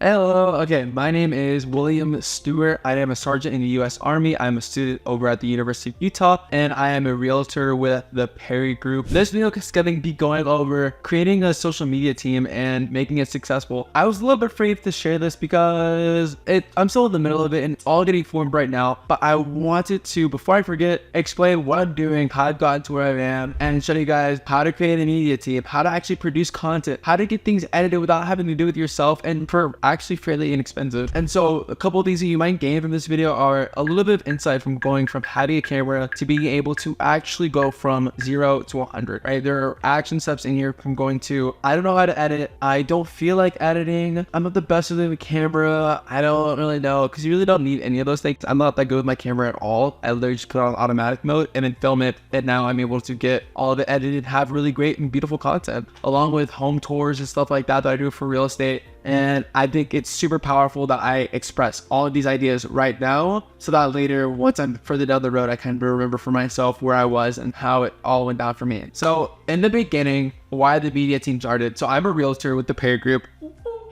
Hello. Okay, my name is William Stewart. I am a sergeant in the U.S. Army. I'm a student over at the University of Utah, and I am a realtor with the Perry Group. This video is going to be going over creating a social media team and making it successful. I was a little bit afraid to share this because I'm still in the middle of it and it's all getting formed right now, but I wanted to, before I forget, explain what I'm doing, how I've gotten to where I am, and show you guys how to create a media team, how to actually produce content, how to get things edited without having to do it yourself, and for actually fairly inexpensive. And so a couple of things that you might gain from this video are a little bit of insight from going from having a camera to being able to actually go from 0 to 100, right? There are action steps in here from going to, I don't know how to edit, I don't feel like editing, I'm not the best with the camera, I don't really know, because you really don't need any of those things. I'm not that good with my camera at all. I literally just put it on automatic mode and then film it, and now I'm able to get all of it edited, have really great and beautiful content, along with home tours and stuff like that I do for real estate. And I think it's super powerful that I express all of these ideas right now, so that later, once I'm further down the road, I can remember for myself where I was and how it all went down for me. So in the beginning, why the media team started. So I'm a realtor with the Perry Group.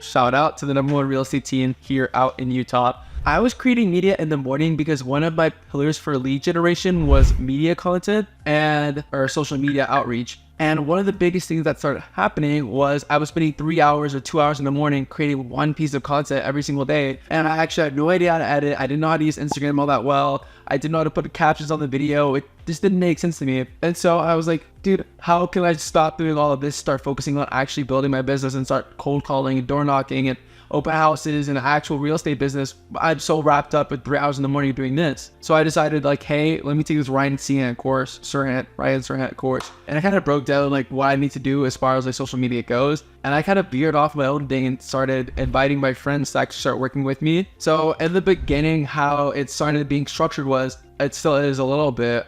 Shout out to the #1 real estate team here out in Utah. I was creating media in the morning because one of my pillars for lead generation was media content or social media outreach. And one of the biggest things that started happening was I was spending 3 hours or 2 hours in the morning creating one piece of content every single day. And I actually had no idea how to edit. I didn't know how to use Instagram all that well. I didn't know how to put captions on the video. It just didn't make sense to me. And so I was like, dude, how can I stop doing all of this, start focusing on actually building my business and start cold calling and door knocking and open houses and actual real estate business? I'm so wrapped up with 3 hours in the morning doing this. So I decided, like, hey, let me take this Ryan Serhant course. And I kind of broke down like what I need to do as far as like social media goes. And I kind of veered off my own thing and started inviting my friends to actually start working with me. So in the beginning, how it started being structured was, it still is a little bit,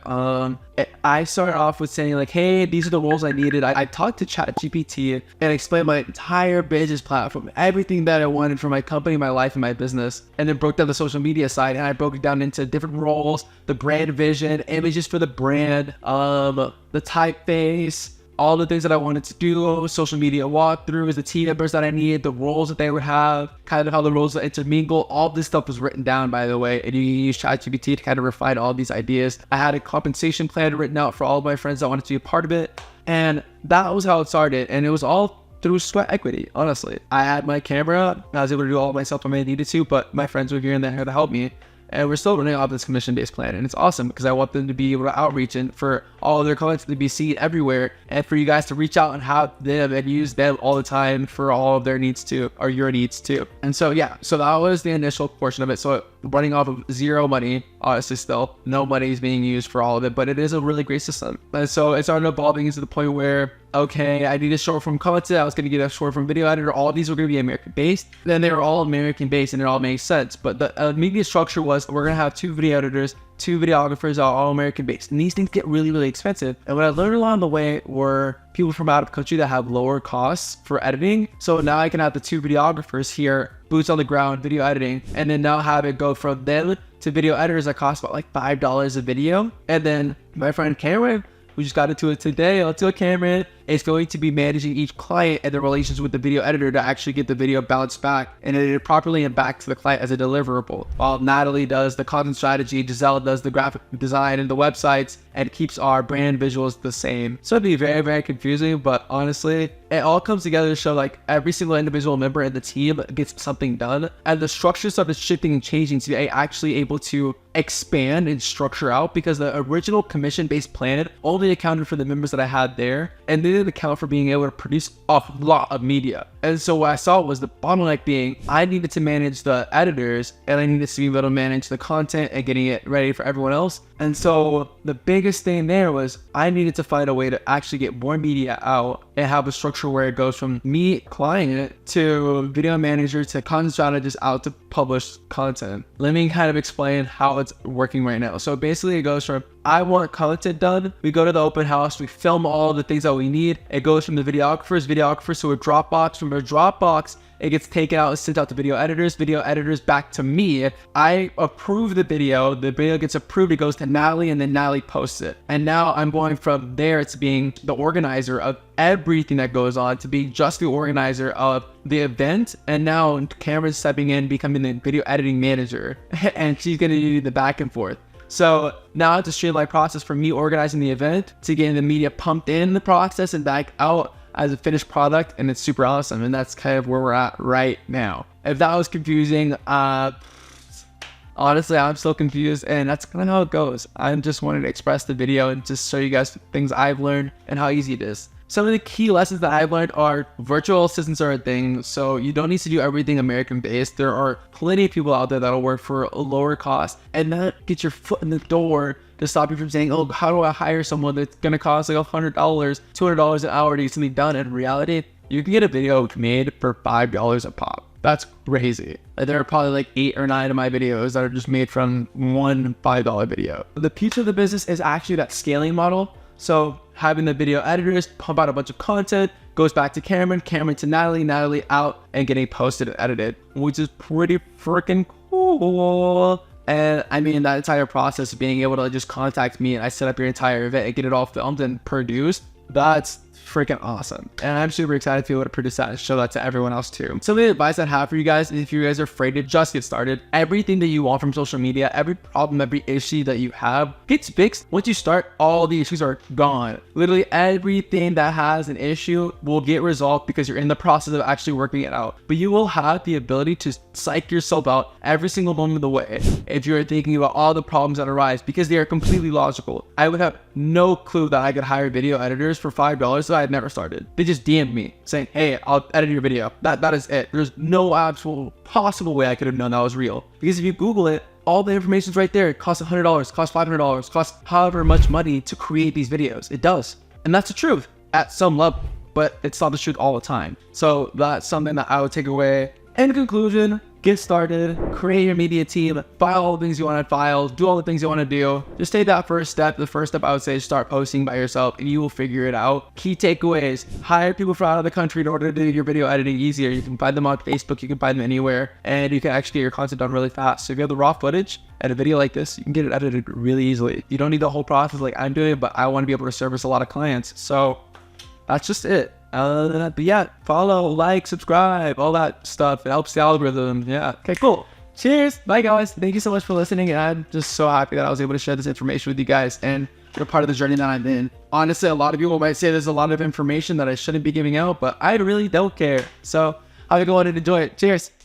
I started off with saying like, hey, these are the roles I needed. I talked to ChatGPT and explained my entire business platform, everything that I wanted for my company, my life, and my business, and then broke down the social media side, and I broke it down into different roles, the brand vision, images for the brand, the typeface, all the things that I wanted to do, social media walkthroughs, the team members that I needed, the roles that they would have, kind of how the roles would intermingle. All this stuff was written down, by the way, and you can use ChatGPT to kind of refine all these ideas. I had a compensation plan written out for all of my friends that wanted to be a part of it, and that was how it started. And it was all through sweat equity, honestly. I had my camera, I was able to do all of myself when I needed to, but my friends were here and there to help me. And we're still running off this commission-based plan, and it's awesome because I want them to be able to outreach and for all of their content to be seen everywhere, and for you guys to reach out and have them and use them all the time for all of their needs too, or your needs too. And so yeah, so that was the initial portion of it. So running off of zero money, honestly, still no money is being used for all of it, but it is a really great system. And so it started evolving into the point where, okay, I need a short form content. I was going to get a short form video editor. All of these were going to be American based. Then they were all American based, and it all made sense. But the media structure was, we're going to have 2 video editors, 2 videographers, all American based. And these things get really, really expensive. And what I learned along the way were people from out of country that have lower costs for editing. So now I can have the 2 videographers here, boots on the ground, video editing, and then now have it go from them to video editors that cost about like $5 a video. And then my friend Cameron, we just got into it today. Let's go, Cameron. It's going to be managing each client and the relations with the video editor to actually get the video bounced back and edited properly and back to the client as a deliverable. While Natalie does the content strategy, Giselle does the graphic design and the websites, and keeps our brand visuals the same. So it'd be very, very confusing, but honestly, it all comes together to show like every single individual member in the team gets something done, and the structure started shifting and changing to be actually able to expand and structure out, because the original commission-based plan only accounted for the members that I had there, and they didn't account for being able to produce a lot of media. And so what I saw was the bottleneck being, I needed to manage the editors, and I needed to be able to manage the content and getting it ready for everyone else. And so the biggest thing there was I needed to find a way to actually get more media out and have a structure where it goes from me client to video manager to content strategist out to publish content. Let me kind of explain how it's working right now. So basically it goes from I want content done, we go to the open house, we film all the things that we need. It goes from the videographer to a Dropbox. From a Dropbox, it gets taken out and sent out to video editors back to me. I approve the video gets approved, it goes to Natalie, and then Natalie posts it. And now I'm going from there to being the organizer of everything that goes on, to being just the organizer of the event. And now Cameron's stepping in, becoming the video editing manager, and she's gonna do the back and forth. So now it's a streamlined process from me organizing the event to getting the media pumped in the process and back out as a finished product, and it's super awesome. And that's kind of where we're at right now. If that was confusing, honestly, I'm still confused, and that's kind of how it goes. I just wanted to express the video and just show you guys things I've learned and how easy it is. Some of the key lessons that I've learned are virtual assistants are a thing, so you don't need to do everything American-based. There are plenty of people out there that'll work for a lower cost, and that gets your foot in the door to stop you from saying, oh, how do I hire someone that's gonna cost like $100, $200 an hour to get something done? In reality, you can get a video made for $5 a pop. That's crazy. There are probably like 8 or 9 of my videos that are just made from one $5 video. The future of the business is actually that scaling model. So having the video editors pump out a bunch of content, goes back to Cameron to Natalie out, and getting posted and edited, which is pretty freaking cool. And I mean, that entire process of being able to just contact me and I set up your entire event and get it all filmed and produced, that's freaking awesome. And I'm super excited to be able to produce that and show that to everyone else too. Some of the advice I have for you guys is, if you guys are afraid to just get started, everything that you want from social media, every problem, every issue that you have gets fixed. Once you start, all the issues are gone. Literally everything that has an issue will get resolved because you're in the process of actually working it out. But you will have the ability to psych yourself out every single moment of the way if you're thinking about all the problems that arise, because they are completely logical. I would have no clue that I could hire video editors for $5 that I had never started. They just DM'd me saying, hey, I'll edit your video. That is it. There's no actual possible way I could have known that was real. Because if you Google it, all the information's right there. It costs $100, costs $500, costs however much money to create these videos. It does. And that's the truth at some level, but it's not the truth all the time. So that's something that I would take away. In conclusion, get started, create your media team, file all the things you want to file, do all the things you want to do. Just take that first step. The first step I would say is start posting by yourself and you will figure it out. Key takeaways: hire people from out of the country in order to do your video editing easier. You can find them on Facebook, you can find them anywhere, and you can actually get your content done really fast. So if you have the raw footage and a video like this, you can get it edited really easily. You don't need the whole process like I'm doing, but I want to be able to service a lot of clients. So that's just it. But yeah, follow, like, subscribe, all that stuff. It helps the algorithm. Yeah. Okay, cool. Cheers. Bye, guys. Thank you so much for listening. And I'm just so happy that I was able to share this information with you guys and you're part of the journey that I'm in. Honestly, a lot of people might say there's a lot of information that I shouldn't be giving out, but I really don't care. So have a good one and enjoy it. Cheers.